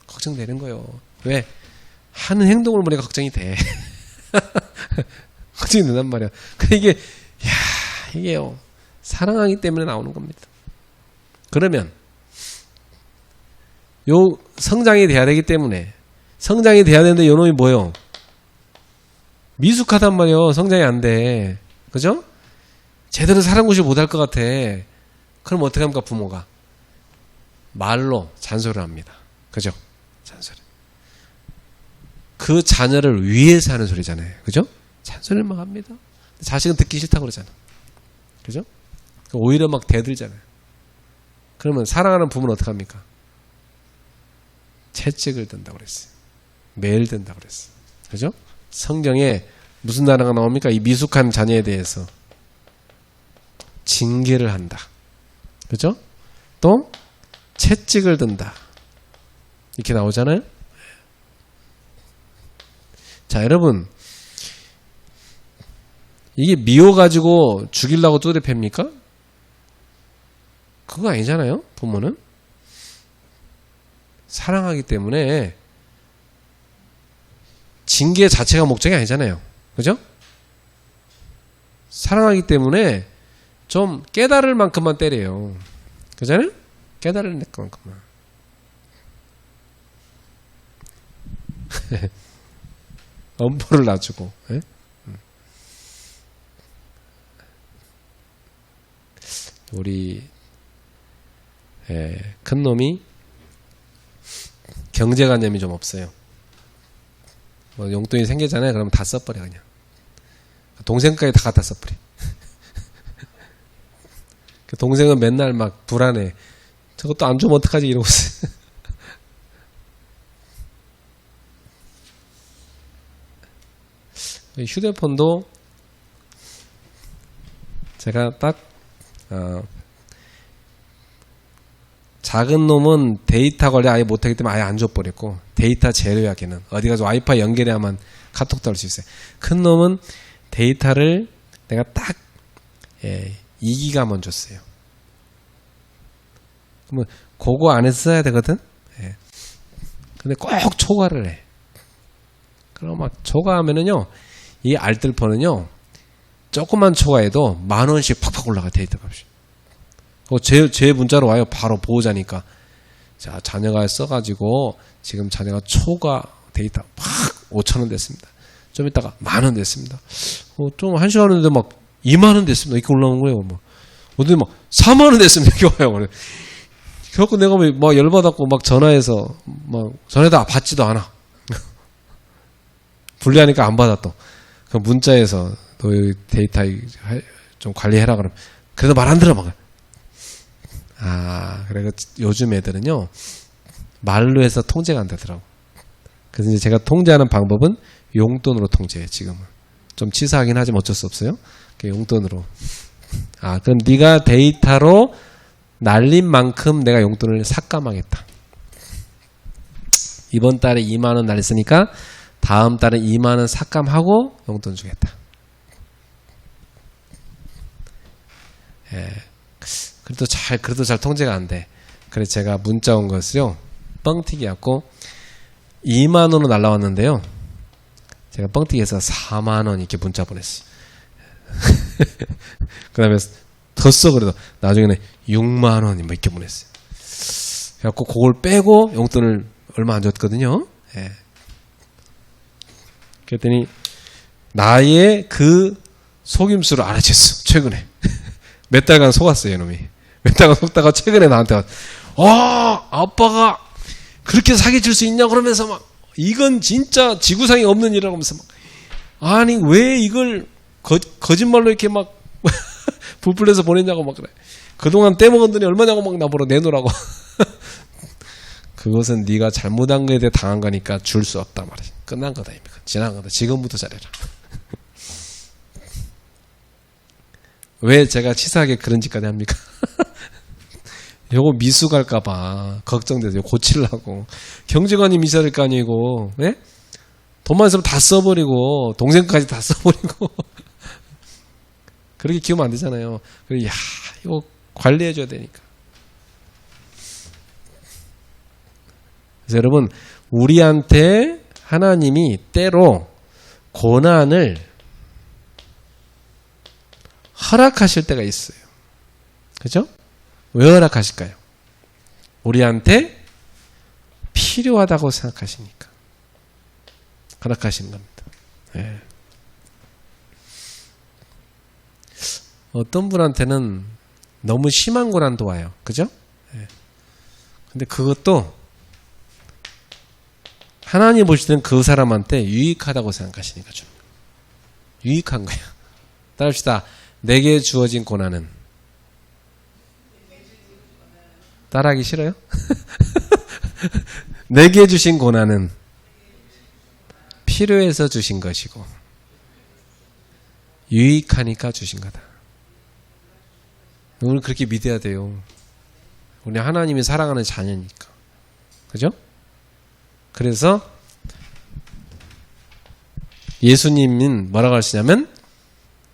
[SPEAKER 1] 걱정되는 거예요. 왜? 하는 행동을 보니까 걱정이 돼. 걱정이 된단 말이야. 근데 이게요. 사랑하기 때문에 나오는 겁니다. 그러면 요 성장이 돼야 되기 때문에, 성장이 돼야 되는데 요 놈이 뭐예요? 미숙하단 말이에요. 성장이 안 돼. 그죠? 제대로 사랑구실 못할 것 같아. 그럼 어떻게 합니까? 부모가 말로 잔소리를 합니다. 그죠? 잔소리. 그 자녀를 위해서 하는 소리잖아요. 그죠? 잔소리를 막 합니다. 자식은 듣기 싫다고 그러잖아. 그죠? 오히려 막 대들잖아요. 그러면 사랑하는 부모는 어떻게 합니까? 채찍을 든다고 그랬어요. 매일 든다고 그랬어요. 그죠? 성경에 무슨 단어가 나옵니까? 이 미숙한 자녀에 대해서 징계를 한다. 그죠? 또 채찍을 든다. 이렇게 나오잖아요. 자, 여러분, 이게 미워가지고 죽이려고 두드려 팹니까? 그거 아니잖아요. 부모는 사랑하기 때문에 징계 자체가 목적이 아니잖아요. 그죠? 사랑하기 때문에 좀 깨달을 만큼만 때려요. 그잖아요? 깨달을 만큼만. 엄포를 놔주고. 예? 우리 큰 놈이 경제관념이 좀 없어요. 뭐 용돈이 생기잖아요. 그러면 다 써버려 그냥. 동생까지 다 갖다 써버려. 동생은 맨날 막 불안해. 저것도 안 주면 어떡하지 이러고 있어요. 휴대폰도 제가 딱 작은 놈은 데이터 관리 아예 못하기 때문에 아예 안 줘버렸고, 데이터 제로야 걔는. 어디 가서 와이파이 연결해야만 카톡도 할 수 있어요. 큰 놈은 데이터를 내가 딱 2기가만 줬어요. 그러면 그거 안에 써야 되거든. 근데 꼭 초과를 해. 그럼 막 초과하면은요, 이 알뜰폰은요 조금만 초과해도 10,000원씩 팍팍 올라가. 데이터 값이. 제 문자로 와요. 바로 보호자니까. 자, 자녀가 써가지고 지금 자녀가 초과 데이터 팍 5,000원 됐습니다. 좀 있다가 10,000원 됐습니다. 좀 1시간 후인데 막 20,000원 됐습니다. 이렇게 올라오는 거예요. 뭐 어디 막 40,000원 됐습니다. 이렇게 와요. 그래갖고 내가 막 열받았고 막 전화해서 막 전화해도 받지도 않아. 불리하니까 안 받아 또. 그 문자에서 너 데이터 좀 관리해라 그러면 그래도 말 안 들어 막. 그래서 요즘 애들은요 말로 해서 통제가 안 되더라고. 그래서 이제 제가 통제하는 방법은 용돈으로 통제해. 지금은 좀 치사하긴 하지만 어쩔 수 없어요. 용돈으로. 그럼 네가 데이터로 날린 만큼 내가 용돈을 삭감하겠다. 이번 달에 20,000원 날렸으니까 다음 달에 20,000원 삭감하고 용돈 주겠다. 그래도 잘 통제가 안 돼. 그래서 제가 문자 온 것을요, 뻥튀기 갖고 20,000원으로 날라왔는데요. 제가 뻥튀기해서 40,000원 이렇게 문자 보냈어요. 그 다음에 더 써. 그래도 나중에는 60,000원 뭐 이렇게 보냈어요. 그래갖고 그걸 빼고 용돈을 얼마 안 줬거든요. 그랬더니 나의 그 속임수를 알아챘어. 최근에. 몇 달간 속았어요, 이놈이. 몇 달간 속다가 최근에 나한테 아빠가 그렇게 사기칠 수 있냐 그러면서 막 이건 진짜 지구상에 없는 일이라고 하면서 막 아니 왜 이걸 거짓말로 이렇게 막 부풀려서 보냈냐고 막 그래. 그동안 떼먹은 돈이 얼마냐고 막 나보러 내놓으라고. 그것은 네가 잘못한 거에 대해 당한 거니까 줄 수 없다 말이야. 끝난 거다 이미. 지난 거다. 지금부터 잘해라. 왜 제가 치사하게 그런 짓까지 합니까? 요거 미수 갈까봐 걱정돼서 고치려고. 경제관이 미사일 거 아니고, 네? 돈만 있으면 다 써버리고 동생까지 다 써버리고 그렇게 키우면 안 되잖아요. 그래서 이거 관리해줘야 되니까. 그래서 여러분, 우리한테 하나님이 때로 고난을 허락하실 때가 있어요. 그죠? 왜 허락하실까요? 우리한테 필요하다고 생각하시니까 허락하시는 겁니다. 네. 어떤 분한테는 너무 심한 고난도 와요. 그죠? 네. 근데 그것도 하나님 보실 때는 그 사람한테 유익하다고 생각하시니까 좀 유익한 거야. 따라합시다. 내게 주어진 고난은 따라하기 싫어요? 내게 주신 고난은 필요해서 주신 것이고 유익하니까 주신 거다. 우리는 그렇게 믿어야 돼요. 우리 하나님이 사랑하는 자녀니까. 그죠? 그래서 예수님은 뭐라고 하시냐면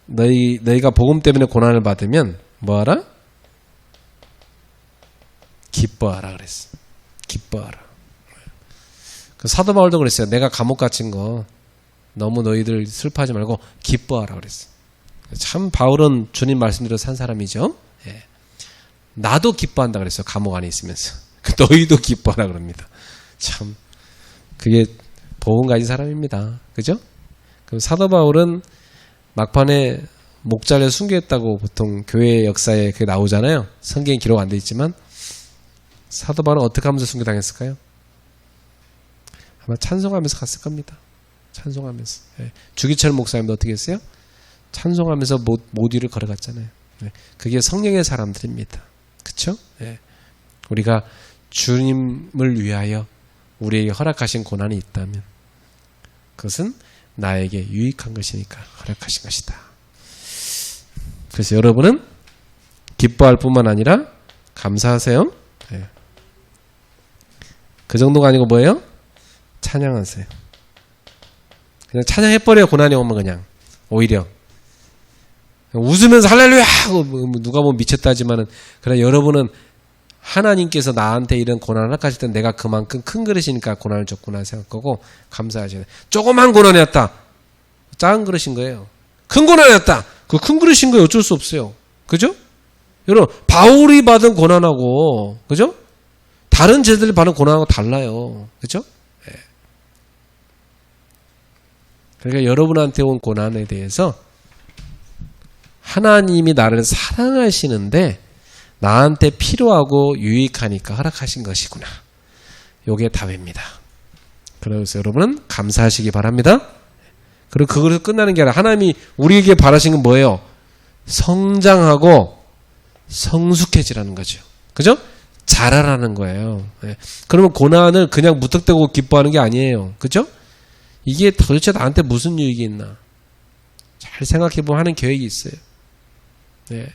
[SPEAKER 1] 너희가 복음 때문에 고난을 받으면 뭐하라? 기뻐하라 그랬어. 기뻐하라. 그 사도 바울도 그랬어요. 내가 감옥 갇힌 거 너무 너희들 슬퍼하지 말고 기뻐하라 그랬어. 참 바울은 주님 말씀대로 산 사람이죠. 예. 나도 기뻐한다 그랬어. 감옥 안에 있으면서. 너희도 기뻐하라 그럽니다. 참 그게 복음 가진 사람입니다. 그죠? 그럼 사도 바울은 막판에 목자를 순교했다고 보통 교회 역사에 그게 나오잖아요. 성경에 기록 안 돼 있지만 사도 바울은 어떻게 하면서 순교당했을까요? 아마 찬송하면서 갔을 겁니다. 찬송하면서. 예. 주기철 목사님도 어떻게 했어요? 찬송하면서 못 위를 걸어갔잖아요. 예. 그게 성령의 사람들입니다. 그쵸? 예. 우리가 주님을 위하여 우리에게 허락하신 고난이 있다면 그것은 나에게 유익한 것이니까 허락하신 것이다. 그래서 여러분은 기뻐할 뿐만 아니라 감사하세요. 예. 그 정도가 아니고 뭐예요? 찬양하세요. 그냥 찬양해버려요. 고난이 오면 그냥 오히려 웃으면서 할렐루야 하고 누가 보면 미쳤다 하지만은 그러나 여러분은 하나님께서 나한테 이런 고난을 허락하실 때 내가 그만큼 큰 그릇이니까 고난을 줬구나 생각하고 감사하시네. 조그만 고난이었다. 작은 그릇인 거예요. 큰 고난이었다. 그 큰 그릇인 거예요. 어쩔 수 없어요. 그죠? 여러분 바울이 받은 고난하고 그죠? 다른 제자들이 받은 고난하고 달라요. 그죠? 네. 그러니까 여러분한테 온 고난에 대해서 하나님이 나를 사랑하시는데 나한테 필요하고 유익하니까 허락하신 것이구나. 요게 답입니다. 그래서 여러분은 감사하시기 바랍니다. 그리고 그걸로 끝나는 게 아니라 하나님이 우리에게 바라신 건 뭐예요? 성장하고 성숙해지라는 거죠. 그죠? 자라라는 거예요. 네. 그러면 고난을 그냥 무턱대고 기뻐하는 게 아니에요. 그죠? 이게 도대체 나한테 무슨 유익이 있나? 잘 생각해보면 하는 계획이 있어요. 네.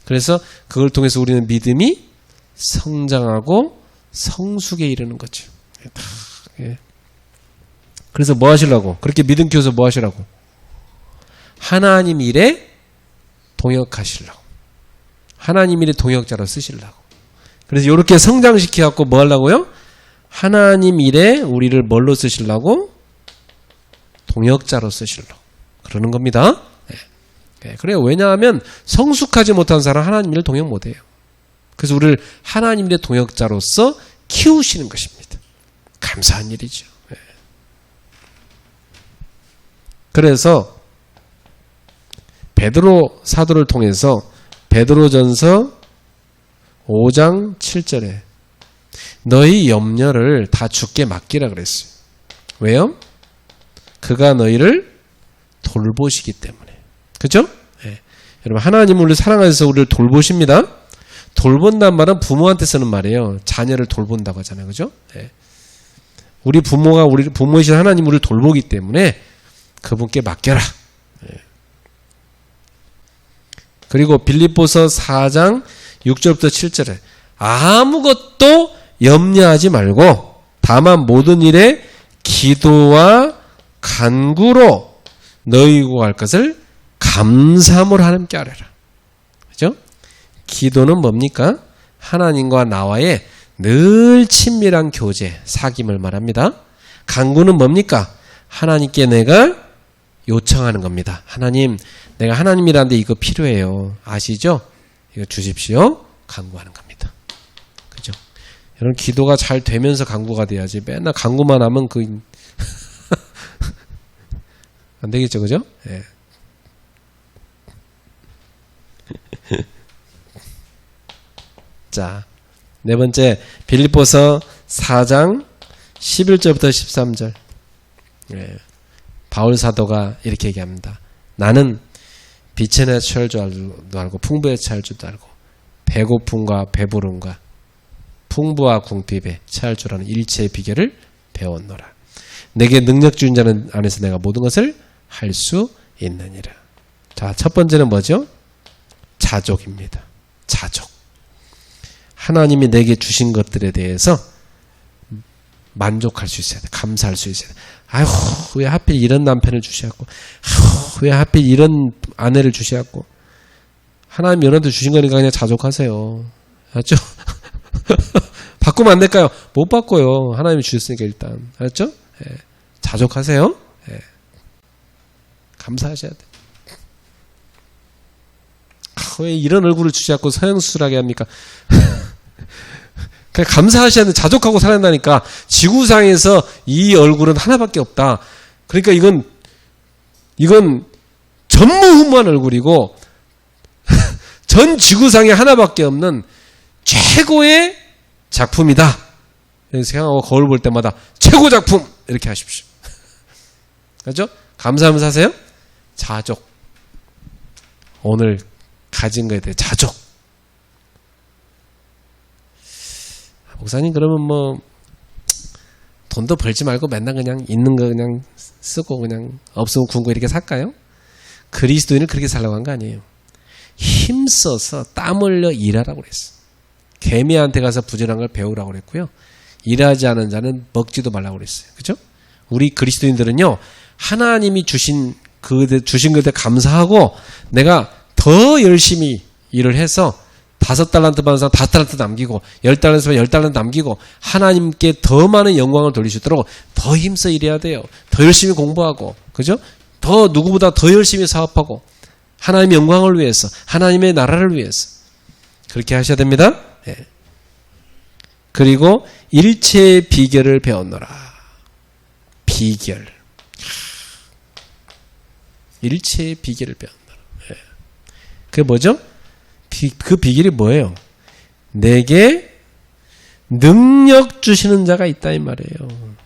[SPEAKER 1] 그래서 그걸 통해서 우리는 믿음이 성장하고 성숙에 이르는 거죠. 예. 그래서 뭐 하시려고? 그렇게 믿음 키워서 뭐 하시라고? 하나님 일에 동역하시려고. 하나님 일에 동역자로 쓰시려고. 그래서 이렇게 성장시켜갖고 뭐 하려고요? 하나님 일에 우리를 뭘로 쓰시려고? 동역자로 쓰시려고. 그러는 겁니다. 네, 그래요. 왜냐하면 성숙하지 못한 사람 하나님 일을 동역 못해요. 그래서 우리를 하나님 일의 동역자로서 키우시는 것입니다. 감사한 일이죠. 네. 그래서 베드로 사도를 통해서 베드로전서 5장 7절에 너희 염려를 다 주께 맡기라 그랬어요. 왜요? 그가 너희를 돌보시기 때문에. 그죠? 네. 여러분 하나님은 우리를 사랑하셔서 우리를 돌보십니다. 돌본다는 말은 부모한테 쓰는 말이에요. 자녀를 돌본다고 하잖아요. 그죠? 네. 우리 부모가 부모이신 하나님 우리를 돌보기 때문에 그분께 맡겨라. 네. 그리고 빌립보서 4장 6절부터 7절에 아무것도 염려하지 말고 다만 모든 일에 기도와 간구로 너희 구할 것을 감사함으로 하나님께 아뢰라. 그죠? 기도는 뭡니까? 하나님과 나와의 늘 친밀한 교제, 사귐을 말합니다. 간구는 뭡니까? 하나님께 내가 요청하는 겁니다. 하나님, 내가 하나님이라는데 이거 필요해요. 아시죠? 이거 주십시오. 간구하는 겁니다. 그죠? 여러분, 기도가 잘 되면서 간구가 돼야지. 맨날 간구만 하면 안 되겠죠, 그죠? 예. 자, 네 번째, 빌립보서 4장 11절부터 13절. 예. 바울 사도가 이렇게 얘기합니다. 나는 빛에 처할 줄도 알고 풍부에 처할 줄도 알고 배고픔과 배부름과 풍부와 궁핍에 처할 줄 아는 일체의 비결을 배웠노라. 내게 능력 주인 자는 안에서 내가 모든 것을 할 수 있느니라. 자, 첫 번째는 뭐죠? 자족입니다. 자족. 하나님이 내게 주신 것들에 대해서 만족할 수 있어야 돼. 감사할 수 있어야 돼. 아휴, 왜 하필 이런 남편을 주시었고, 아휴, 왜 하필 이런 아내를 주시었고. 하나님 여러분들 주신 거니까 그냥 자족하세요. 알았죠? 바꾸면 안 될까요? 못 바꿔요. 하나님이 주셨으니까 일단. 알았죠? 예. 자족하세요. 예. 감사하셔야 돼. 왜 이런 얼굴을 주지 않고 성형수술하게 합니까? 그냥 감사하셔야 돼. 자족하고 살아난다니까. 지구상에서 이 얼굴은 하나밖에 없다. 그러니까 이건 전무후무한 얼굴이고 전 지구상에 하나밖에 없는 최고의 작품이다. 이렇게 생각하고 거울 볼 때마다 최고 작품 이렇게 하십시오. 그렇죠? 감사하면서 하세요. 자족. 오늘 가진 거에 대해 자족. 목사님 그러면 뭐 돈도 벌지 말고 맨날 그냥 있는 거 그냥 쓰고 그냥 없으면 굶고 이렇게 살까요? 그리스도인은 그렇게 살라고 한 거 아니에요. 힘써서 땀 흘려 일하라고 그랬어. 개미한테 가서 부지런한 걸 배우라고 그랬고요. 일하지 않은 자는 먹지도 말라고 그랬어요. 그죠? 우리 그리스도인들은요, 하나님이 주신 그대 감사하고 내가 더 열심히 일을 해서 5달란트 받은 사람 5달란트 남기고 10달란트 받은 10달란트 남기고 하나님께 더 많은 영광을 돌릴 수 있도록 더 힘써 일해야 돼요. 더 열심히 공부하고, 그죠? 더 누구보다 더 열심히 사업하고 하나님의 영광을 위해서, 하나님의 나라를 위해서 그렇게 하셔야 됩니다. 네. 그리고 일체의 비결을 배웠노라. 비결. 일체의 비결을 배웠노라. 네. 그게 뭐죠? 그 비결이 뭐예요? 내게 능력 주시는 자가 있다 이 말이에요.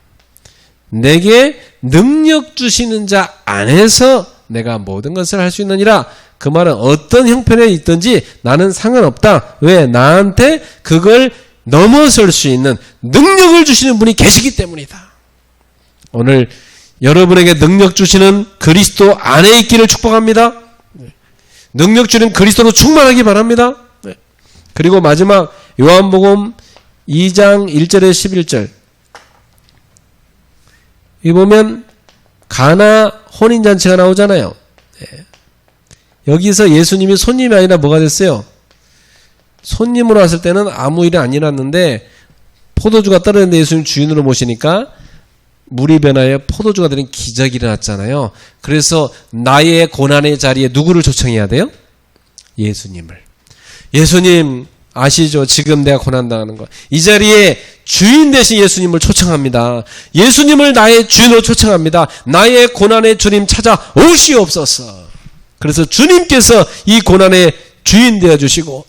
[SPEAKER 1] 내게 능력 주시는 자 안에서 내가 모든 것을 할 수 있느니라. 그 말은 어떤 형편에 있든지 나는 상관없다. 왜? 나한테 그걸 넘어설 수 있는 능력을 주시는 분이 계시기 때문이다. 오늘 여러분에게 능력 주시는 그리스도 안에 있기를 축복합니다. 능력 주는 그리스도로 충만하기 바랍니다. 그리고 마지막 요한복음 2장 1절에 11절 이 보면 가나 혼인잔치가 나오잖아요. 여기서 예수님이 손님이 아니라 뭐가 됐어요? 손님으로 왔을 때는 아무 일이 안 일어났는데 포도주가 떨어졌는데 예수님 주인으로 모시니까 물이 변하여 포도주가 되는 기적이 일어났잖아요. 그래서 나의 고난의 자리에 누구를 초청해야 돼요? 예수님을. 예수님 아시죠? 지금 내가 고난당하는 거. 이 자리에 주인 대신 예수님을 초청합니다. 예수님을 나의 주인으로 초청합니다. 나의 고난의 주님 찾아 오시옵소서. 그래서 주님께서 이 고난의 주인 되어주시고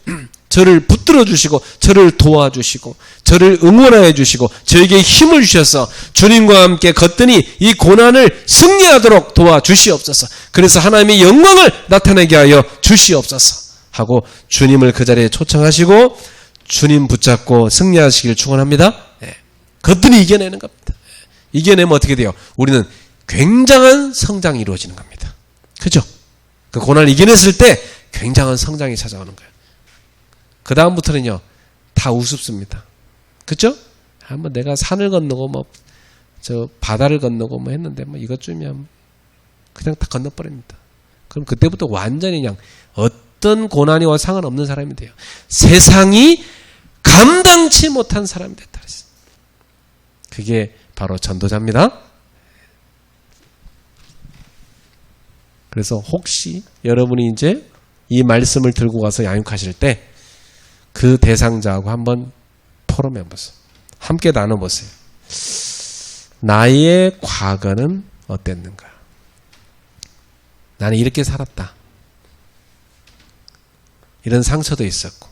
[SPEAKER 1] 저를 붙들어 주시고 저를 도와주시고 저를 응원하여 주시고 저에게 힘을 주셔서 주님과 함께 걷더니 이 고난을 승리하도록 도와주시옵소서. 그래서 하나님의 영광을 나타내게 하여 주시옵소서 하고 주님을 그 자리에 초청하시고 주님 붙잡고 승리하시길 축원합니다. 걷더니 이겨내는 겁니다. 이겨내면 어떻게 돼요? 우리는 굉장한 성장이 이루어지는 겁니다. 그죠? 그 고난을 이겨냈을 때 굉장한 성장이 찾아오는 거예요. 그 다음부터는요, 다 우습습니다. 그죠? 한번 내가 산을 건너고, 바다를 건너고 했는데, 이것쯤이면 그냥 다 건너버립니다. 그럼 그때부터 완전히 그냥 어떤 고난이와 상관없는 사람이 돼요. 세상이 감당치 못한 사람이 됐다. 그게 바로 전도자입니다. 그래서 혹시 여러분이 이제 이 말씀을 들고 가서 양육하실 때 그 대상자하고 한번 토론해보세요. 함께 나눠보세요. 나의 과거는 어땠는가? 나는 이렇게 살았다. 이런 상처도 있었고.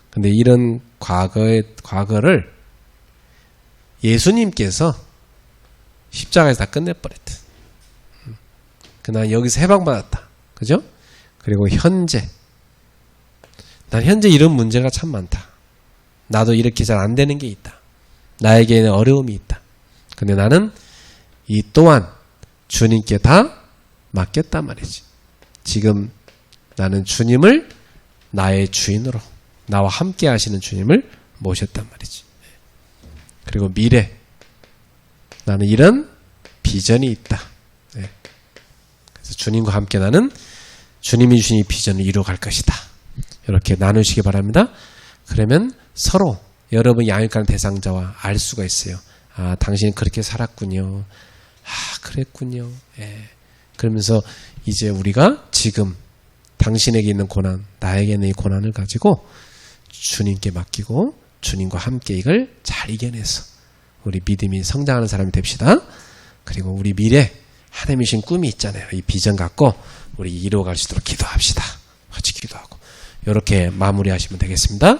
[SPEAKER 1] 근데 이런 과거를 예수님께서 십자가에서 다 끝내버렸다. 난 여기서 해방받았다. 그죠? 그리고 현재. 난 현재 이런 문제가 참 많다. 나도 이렇게 잘 안 되는 게 있다. 나에게는 어려움이 있다. 근데 나는 이 또한 주님께 다 맡겼단 말이지. 지금 나는 주님을 나의 주인으로, 나와 함께 하시는 주님을 모셨단 말이지. 그리고 미래. 나는 이런 비전이 있다. 그래서 주님과 함께 나는 주님이 주신 이 비전을 이루어갈 것이다. 이렇게 나누시기 바랍니다. 그러면 서로 여러분 양육하는 대상자와 알 수가 있어요. 아, 당신은 그렇게 살았군요. 아, 그랬군요. 예. 그러면서 이제 우리가 지금 당신에게 있는 고난, 나에게 있는 이 고난을 가지고 주님께 맡기고 주님과 함께 이걸 잘 이겨내서 우리 믿음이 성장하는 사람이 됩시다. 그리고 우리 미래 하나님이 주신 꿈이 있잖아요. 이 비전 갖고 우리 이루어갈 수 있도록 기도합시다. 같이 기도하고 이렇게 마무리하시면 되겠습니다.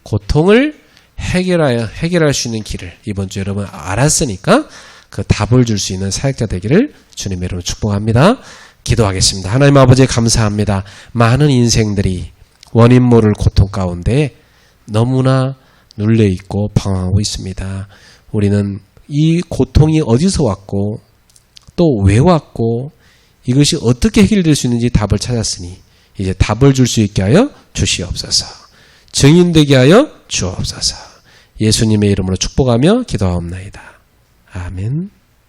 [SPEAKER 1] 고통을 해결할 수 있는 길을 이번 주 여러분 알았으니까 그 답을 줄 수 있는 사역자 되기를 주님의 이름으로 축복합니다. 기도하겠습니다. 하나님 아버지 감사합니다. 많은 인생들이 원인 모를 고통 가운데 너무나 눌려있고 방황하고 있습니다. 우리는 이 고통이 어디서 왔고 또 왜 왔고 이것이 어떻게 해결될 수 있는지 답을 찾았으니 이제 답을 줄 수 있게 하여 주시옵소서. 증인되게 하여 주옵소서. 예수님의 이름으로 축복하며 기도하옵나이다. 아멘.